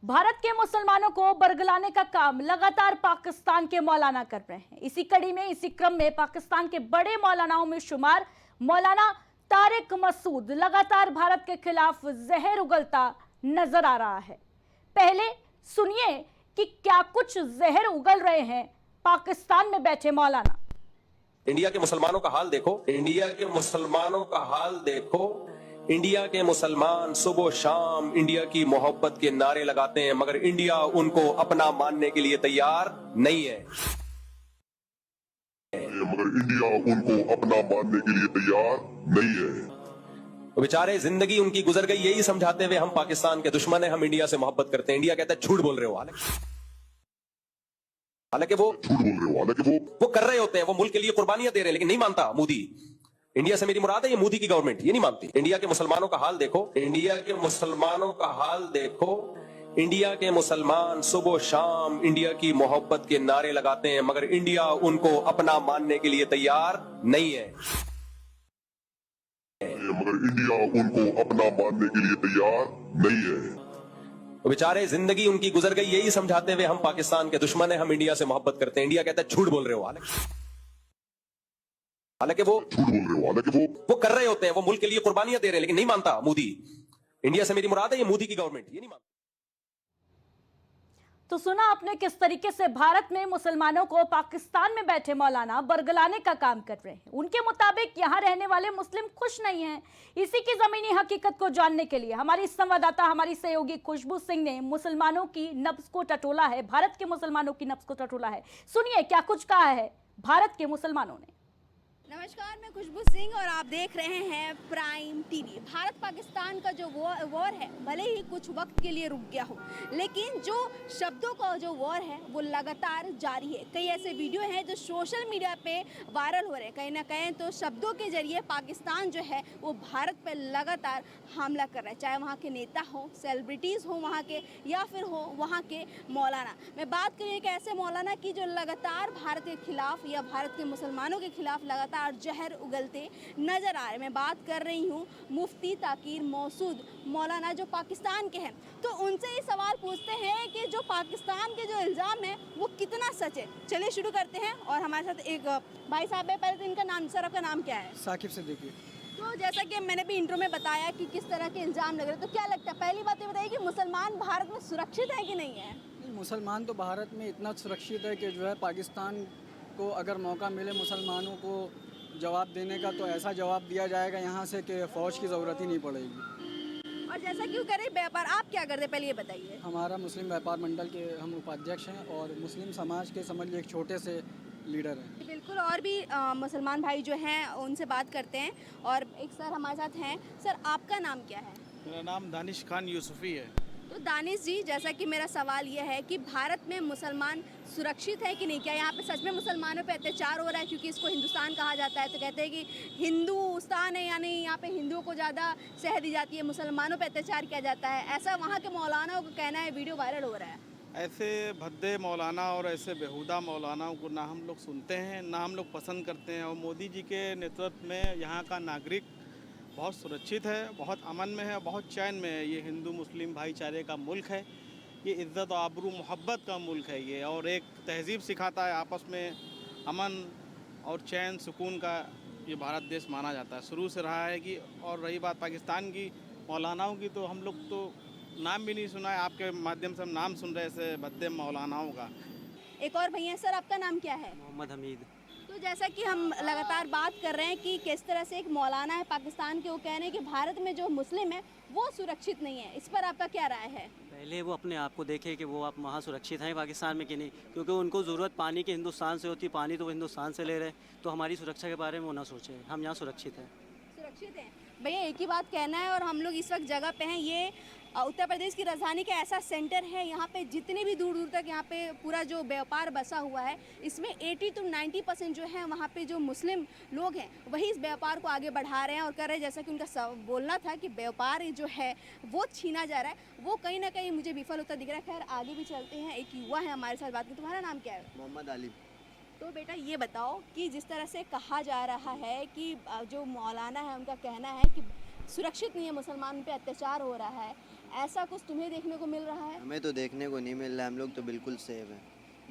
भारत के मुसलमानों को बरगलाने का काम लगातार पाकिस्तान के मौलाना कर रहे हैं। इसी कड़ी में, इसी क्रम में पाकिस्तान के बड़े मौलानाओं में शुमार मौलाना तारिक मसूद लगातार भारत के खिलाफ जहर उगलता नजर आ रहा है। पहले सुनिए कि क्या कुछ जहर उगल रहे हैं पाकिस्तान में बैठे मौलाना। इंडिया के मुसलमानों का हाल देखो, इंडिया के मुसलमानों का हाल देखो। इंडिया के मुसलमान सुबह शाम इंडिया की मोहब्बत के नारे लगाते हैं, मगर इंडिया उनको अपना मानने के लिए तैयार नहीं है। मगर इंडिया उनको अपना मानने के लिए तैयार नहीं है। तो बेचारे जिंदगी उनकी गुजर गई यही समझाते हुए हम पाकिस्तान के दुश्मन हैं, हम इंडिया से मोहब्बत करते हैं। इंडिया कहता है झूठ बोल रहे हो, हालांकि वो झूठ बोल रहे हो, हालांकि वो कर रहे होते हैं, वो मुल्क के लिए कुर्बानियां दे रहे हैं, लेकिन नहीं मानता मोदी। इंडिया से मेरी मुराद है ये मोदी की गवर्नमेंट, ये नहीं मानती। इंडिया के मुसलमानों का हाल देखो, इंडिया के मुसलमानों का हाल देखो। इंडिया के मुसलमान सुबह शाम इंडिया की मोहब्बत के नारे लगाते हैं, मगर इंडिया उनको अपना मानने के लिए तैयार नहीं है। मगर इंडिया उनको अपना मानने के लिए तैयार नहीं है। तो बेचारे जिंदगी उनकी गुजर गई यही समझाते हुए हम पाकिस्तान के दुश्मन हैं, हम इंडिया से मोहब्बत करते हैं। इंडिया कहता है झूठ बोल रहे हो, हालांकि वो झूठ बोल रहे हो, हालांकि वो कर रहे होते हैं, वो मुल्क के लिए कुर्बानियां दे रहे हैं, लेकिन नहीं मानता मोदी। इंडिया से मेरी मुराद है ये मोदी की गवर्नमेंट, ये नहीं मानती। तो सुना आपने किस तरीके से भारत में मुसलमानों को पाकिस्तान में बैठे मौलाना बरगलाने का काम कर रहे हैं। उनके मुताबिक यहां रहने वाले मुस्लिम खुश नहीं हैं। इसी की जमीनी हकीकत को जानने के लिए हमारी संवाददाता, हमारी सहयोगी खुशबू सिंह ने मुसलमानों की नब्ज को टटोला है, भारत के मुसलमानों की नब्ज को टटोला है। सुनिए क्या कुछ कहा है भारत के मुसलमानों ने। नमस्कार, मैं खुशबू सिंह और आप देख रहे हैं प्राइम टीवी। भारत पाकिस्तान का जो वॉर है भले ही कुछ वक्त के लिए रुक गया हो, लेकिन जो शब्दों का जो वॉर है वो लगातार जारी है। कई ऐसे वीडियो हैं जो सोशल मीडिया पे वायरल हो रहे हैं। कहीं ना कहीं तो शब्दों के जरिए पाकिस्तान जो है वो भारत पर लगातार हमला कर रहा है, चाहे वहाँ के नेता हो, सेलिब्रिटीज़ हो वहाँ के, या फिर हो वहाँ के मौलाना। मैं बात करूँ एक ऐसे मौलाना की जो लगातार भारत के खिलाफ या भारत के मुसलमानों के खिलाफ लगातार जहर उगलते नजर आ रहे। मैं बात कर रही हूँ मुफ्ती ताकिर मसूद मौलाना जो पाकिस्तान के हैं। तो उनसे ये सवाल पूछते हैं कि जो पाकिस्तान के जो इल्ज़ाम है वो कितना सच है। चलिए शुरू करते हैं। और हमारे साथ एक भाई साहब है। पहले तो इनका नाम, सर आपका नाम क्या है? साकिब सिद्दीकी। तो जैसा कि मैंने भी इंट्रो में बताया कि किस तरह के इल्ज़ाम लग रहे हैं, तो क्या लगता है, पहली बात ये बताइए कि मुसलमान भारत में सुरक्षित है कि नहीं है? मुसलमान तो भारत में इतना सुरक्षित है कि जो है पाकिस्तान को अगर मौका मिले मुसलमानों को जवाब देने का तो ऐसा जवाब दिया जाएगा यहाँ से कि फ़ौज की ज़रूरत ही नहीं पड़ेगी। और जैसा क्यों करें व्यापार, आप क्या करते हैं पहले ये बताइए। हमारा मुस्लिम व्यापार मंडल के हम उपाध्यक्ष हैं और मुस्लिम समाज के समझ लीजिए एक छोटे से लीडर हैं। बिल्कुल, और भी मुसलमान भाई जो हैं उनसे बात करते हैं। और एक सर हमारे साथ हैं। सर आपका नाम क्या है? मेरा नाम दानिश खान यूसुफी है। तो दानिश जी, जैसा कि मेरा सवाल ये है कि भारत में मुसलमान सुरक्षित है कि नहीं? क्या यहाँ पे सच में मुसलमानों पे अत्याचार हो रहा है? क्योंकि इसको हिंदुस्तान कहा जाता है, तो कहते हैं कि हिंदुस्तान है, यानी यहाँ पे हिंदुओं को ज़्यादा सह दी जाती है, मुसलमानों पे अत्याचार किया जाता है, ऐसा वहाँ के मौलानाओं का कहना है। वीडियो वायरल हो रहा है। ऐसे भद्दे मौलाना और ऐसे बेहुदा मौलानाओं को ना हम लोग सुनते हैं, ना हम लोग पसंद करते हैं। और मोदी जी के नेतृत्व में यहाँ का नागरिक बहुत सुरक्षित है, बहुत अमन में है, बहुत चैन में है। ये हिंदू मुस्लिम भाईचारे का मुल्क है, ये इज़्ज़त और आबरू मोहब्बत का मुल्क है ये, और एक तहज़ीब सिखाता है, आपस में अमन और चैन सुकून का ये भारत देश माना जाता है, शुरू से रहा है कि। और रही बात पाकिस्तान की मौलानाओं की, तो हम लोग तो नाम भी नहीं सुना है, आपके माध्यम से हम नाम सुन रहे ऐसे भद्दे मौलानाओं का। एक और भैया, सर आपका नाम क्या है? मोहम्मद हमीद। तो जैसा कि हम लगातार बात कर रहे हैं कि किस तरह से एक मौलाना है पाकिस्तान के, वो कह रहे हैं कि भारत में जो मुस्लिम है वो सुरक्षित नहीं है। इस पर आपका क्या राय है? पहले वो अपने आप को देखे कि वो आप वहाँ सुरक्षित हैं पाकिस्तान में कि नहीं, क्योंकि उनको ज़रूरत पानी की हिंदुस्तान से होती, पानी तो वो हिंदुस्तान से ले रहे, तो हमारी सुरक्षा के बारे में वो ना सोचें। हम यहाँ सुरक्षित हैं। सुरक्षित हैं भैया, एक ही बात कहना है। और हम लोग इस वक्त जगह पे हैं, ये उत्तर प्रदेश की राजधानी का ऐसा सेंटर है, यहाँ पे जितने भी दूर दूर तक यहाँ पे पूरा जो व्यापार बसा हुआ है, इसमें 80 to 90% जो है वहाँ पे जो मुस्लिम लोग हैं वही इस व्यापार को आगे बढ़ा रहे हैं और कर रहे हैं। जैसा कि उनका बोलना था कि व्यापार जो है वो छीना जा रहा है, वो कहीं ना कहीं मुझे विफल होता दिख रहा है। खैर आगे भी चलते हैं। एक युवा है हमारे साथ, बात करें। तुम्हारा नाम क्या है? मोहम्मद आलिम। तो बेटा ये बताओ कि जिस तरह से कहा जा रहा है कि जो मौलाना है उनका कहना है कि सुरक्षित नहीं है, मुसलमान पे अत्याचार हो रहा है, ऐसा कुछ तुम्हें देखने को मिल रहा है? हमें तो देखने को नहीं मिल रहा, हम लोग तो बिल्कुल सेफ हैं।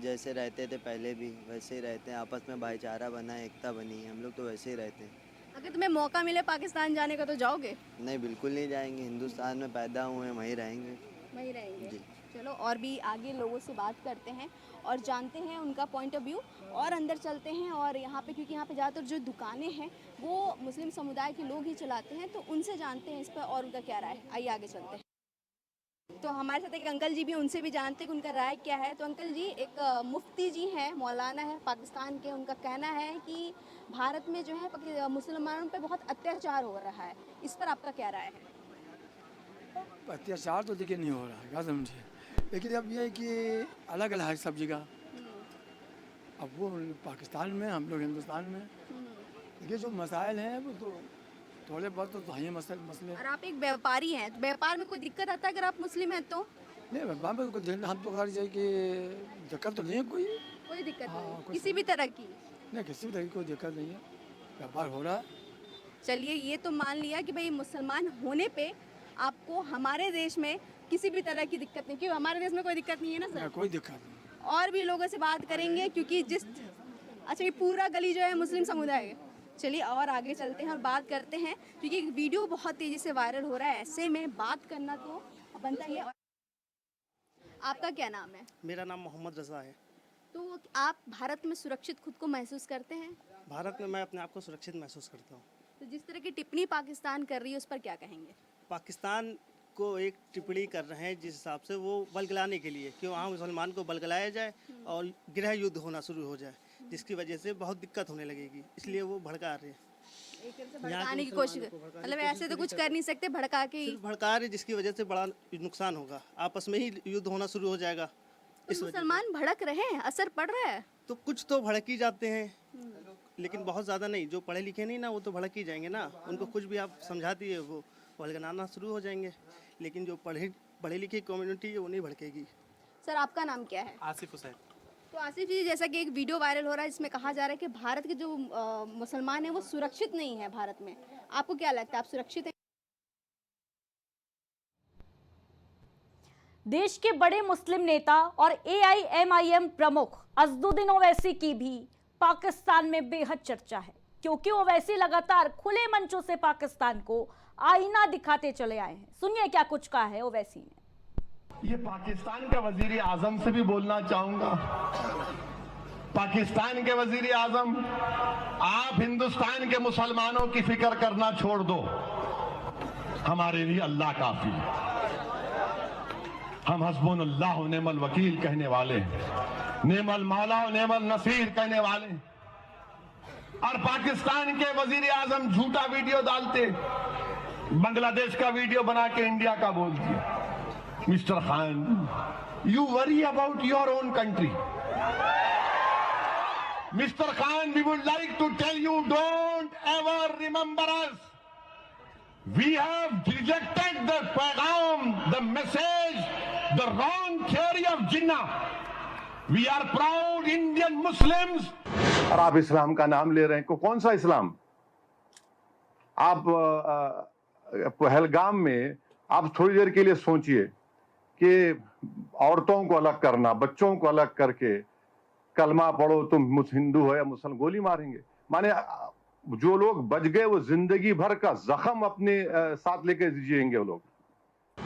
जैसे रहते थे पहले भी वैसे ही रहते हैं, आपस में भाईचारा बना है, एकता बनी है, हम लोग तो वैसे ही रहते हैं। अगर तुम्हें मौका मिले पाकिस्तान जाने का तो जाओगे? नहीं, बिल्कुल नहीं जाएंगे, हिंदुस्तान में पैदा हुए हैं, वहीं रहेंगे। वहीं रहेंगे। जी। चलो और भी आगे लोगों से बात करते हैं और जानते हैं उनका पॉइंट ऑफ व्यू, और अंदर चलते हैं। और यहाँ पे क्योंकि यहाँ पे ज़्यादातर जो दुकानें हैं वो मुस्लिम समुदाय के लोग ही चलाते हैं, तो उनसे जानते हैं इस पर और उनका क्या राय है। आइए आगे चलते हैं। तो हमारे साथ एक अंकल जी भी, उनसे भी जानते हैं कि उनका राय क्या है। तो अंकल जी, एक मुफ्ती जी हैं, मौलाना है पाकिस्तान के, उनका कहना है कि भारत में जो है मुसलमानों पे बहुत अत्याचार हो रहा है, इस पर आपका क्या राय है? अत्याचार तो देखिए नहीं हो रहा है, क्या समझे, लेकिन अब ये है कि अलग अलग है सब जगह। अब वो पाकिस्तान में, हम लोग हिंदुस्तान में। देखिए जो मसाइल हैं वो तो थोड़े बहुत तो हैं मसले। और आप एक व्यापारी हैं, तो व्यापार में कोई दिक्कत आता है अगर आप मुस्लिम हैं तो? नहीं, व्यापार में हम तो खैर है कि दिक्कत तो नहीं है कोई दिक्कत हाँ, नहीं कुछ किसी भी तरह की? नहीं, किसी भी तरह की कोई दिक्कत नहीं है, व्यापार हो रहा है। चलिए, ये तो मान लिया कि भाई मुसलमान होने पे आपको हमारे देश में किसी भी तरह की दिक्कत नहीं, क्योंकि हमारे देश में कोई दिक्कत नहीं है ना सर? कोई दिक्कत नहीं। और भी लोगों से बात करेंगे क्योंकि अच्छा, ये पूरा गली जो है मुस्लिम समुदाय है। चलिए और आगे चलते हैं और बात करते हैं, क्योंकि वीडियो बहुत तेज़ी से वायरल हो रहा है, ऐसे में बात करना तो बनता ही है। आपका क्या नाम है? मेरा नाम मोहम्मद रज़ा है। तो आप भारत में सुरक्षित खुद को महसूस करते हैं? भारत में मैं अपने आप को सुरक्षित महसूस करता हूँ। तो जिस तरह की टिप्पणी पाकिस्तान कर रही है उस पर क्या कहेंगे? पाकिस्तान को एक टिप्पणी कर रहे हैं जिस हिसाब से वो बलगलाने के लिए कि वहाँ मुसलमान को बलगलाया जाए और गृह युद्ध होना शुरू हो जाए, जिसकी वजह से बहुत दिक्कत होने लगेगी, इसलिए वो भड़का रहे हैं। एक तरह से भड़काने की कोशिश, मतलब ऐसे तो कुछ कर नहीं सकते, भड़का के ही सिर्फ भड़का रहे, जिसकी वजह से बड़ा नुकसान होगा, आपस में ही युद्ध होना शुरू हो जाएगा। तो मुसलमान भड़क रहे हैं, असर पड़ रहा है? तो कुछ तो भड़क ही जाते हैं, लेकिन बहुत ज़्यादा नहीं। जो पढ़े लिखे नहीं ना, वो तो भड़क ही जाएंगे ना, उनको कुछ भी आप समझा दिए वो भड़कना शुरू हो जाएंगे, लेकिन जो पढ़े लिखे कम्युनिटी है वो नहीं भड़केगी। सर, आपका नाम क्या है? आसिफ हुसैन। तो आसिफ जी, जैसा कि एक वीडियो वायरल हो रहा है जिसमें कहा जा रहा है कि भारत के जो मुसलमान हैं वो सुरक्षित नहीं है भारत में, आपको क्या लगता है, आप सुरक्षित हैं? देश के बड़े मुस्लिम नेता और AIMIM प्रमुख असदुद्दीन ओवैसी की भी पाकिस्तान में बेहद चर्चा है, क्योंकि ओवैसी लगातार खुले मंचों से पाकिस्तान को आईना दिखाते चले आए हैं। सुनिए क्या कुछ कहा है ओवैसी ने। ये पाकिस्तान के वजीर आजम से भी बोलना चाहूंगा। पाकिस्तान के वजीर आजम, आप हिंदुस्तान के मुसलमानों की फिक्र करना छोड़ दो, हमारे लिए अल्लाह काफी है। हम हस्बुनल्लाह व निअमल वकील कहने वाले हैं, नेमल मौला व नेमल नसीर कहने वाले हैं। और पाकिस्तान के वजीर आजम झूठा वीडियो डालते, बांग्लादेश का वीडियो बना के इंडिया का बोल दिया। Mister Khan, you worry about your own country. Mr. Khan, we would like to tell you, don't ever remember us. We have rejected the pagham, the message, the wrong theory of Jinnah. We are proud Indian Muslims. और आप इस्लाम का नाम ले रहे हैं, कौन सा इस्लाम? आप पहलगाम में आप थोड़ी देर के लिए सोचिए कि औरतों को अलग करना, बच्चों को अलग करके कलमा पढ़ो तुम हिंदू हो या मुसलमान, गोली मारेंगे। माने जो लोग बच गए वो जिंदगी भर का जख्म अपने साथ लेके जिएंगे वो लोग।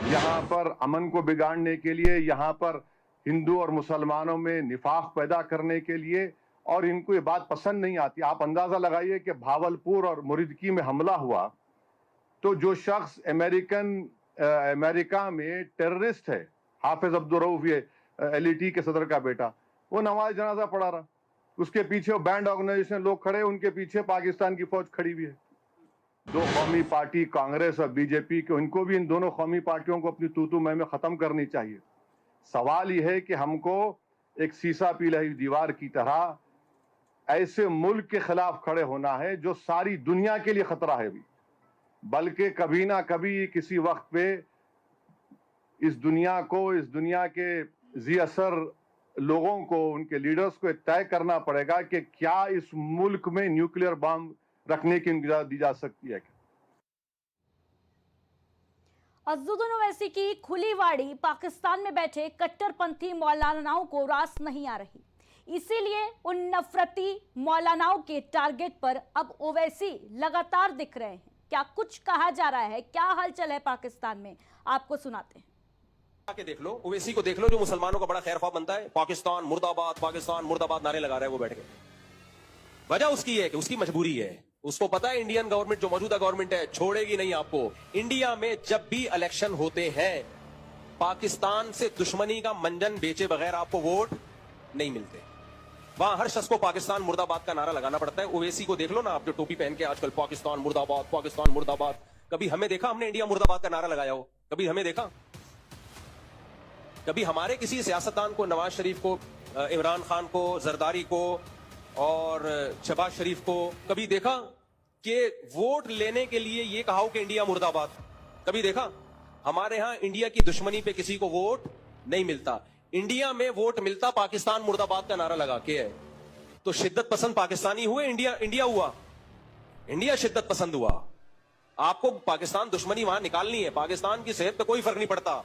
यहाँ पर अमन को बिगाड़ने के लिए, यहाँ पर हिंदू और मुसलमानों में निफाक पैदा करने के लिए, और इनको ये बात पसंद नहीं आती। आप अंदाजा लगाइए कि भावलपुर और मुरीदकी में हमला हुआ तो जो शख्स अमेरिका में टेररिस्ट है, हाफिज अब्दुल रऊफ, ये LET के सदर का बेटा, वो नमाज जनाजा पढ़ा रहा, उसके पीछे वो बैंड ऑर्गेनाइजेशन लोग खड़े, उनके पीछे पाकिस्तान की फौज खड़ी हुई है। दो कौमी पार्टी कांग्रेस और BJP के, इनको भी, इन दोनों कौमी पार्टियों को अपनी तूतू में खत्म करनी चाहिए। सवाल यह है कि हमको एक सीसा पीली दीवार की तरह ऐसे मुल्क के खिलाफ खड़े होना है जो सारी दुनिया के लिए खतरा है भी, बल्कि कभी ना कभी किसी वक्त पे इस दुनिया को, इस दुनिया के जी असर लोगों को, उनके लीडर्स को तय करना पड़ेगा कि क्या इस मुल्क में न्यूक्लियर बम रखने की इजाजत दी जा सकती है। अज़्ज़ुद्दीन ओवैसी की खुली वाड़ी पाकिस्तान में बैठे कट्टरपंथी मौलानाओं को रास नहीं आ रही, इसीलिए उन नफरती मौलानाओं के टारगेट पर अब ओवैसी लगातार दिख रहे हैं। क्या कुछ कहा जा रहा है, क्या हलचल है पाकिस्तान में, आपको सुनाते हैं। आके देख लो, ओवैसी को देख लो, जो मुसलमानों का बड़ा खैरख्वाह बनता है, पाकिस्तान मुर्दाबाद नारे लगा रहा है वो बैठ के। वजह उसकी है कि उसकी मजबूरी है, उसको पता है इंडियन गवर्नमेंट जो मौजूदा गवर्नमेंट है छोड़ेगी नहीं आपको। इंडिया में जब भी इलेक्शन होते हैं पाकिस्तान से दुश्मनी का मंजन बेचे बगैर आपको वोट नहीं मिलते। वहां हर शख्स को पाकिस्तान मुर्दाबाद का नारा लगाना पड़ता है। ओवैसी को देख लो ना आप, जो टोपी पहन के आजकल पाकिस्तान मुर्दाबाद। कभी हमें देखा हमने इंडिया मुर्दाबाद का नारा लगाया हो? कभी हमें देखा? कभी हमारे किसी सियासतदान को, नवाज शरीफ को, इमरान खान को, जरदारी को और शहबाज शरीफ को कभी देखा कि वोट लेने के लिए ये कहा हो कि इंडिया मुर्दाबाद? कभी देखा? हमारे यहां इंडिया की दुश्मनी पे किसी को वोट नहीं मिलता। इंडिया में वोट मिलता पाकिस्तान मुर्दाबाद का नारा लगा के है। तो शिद्दत पसंद पाकिस्तानी हुए, इंडिया हुआ, इंडिया शिद्दत पसंद हुआ। आपको पाकिस्तान दुश्मनी वहां निकालनी है, पाकिस्तान की सेहत पे कोई फर्क नहीं पड़ता।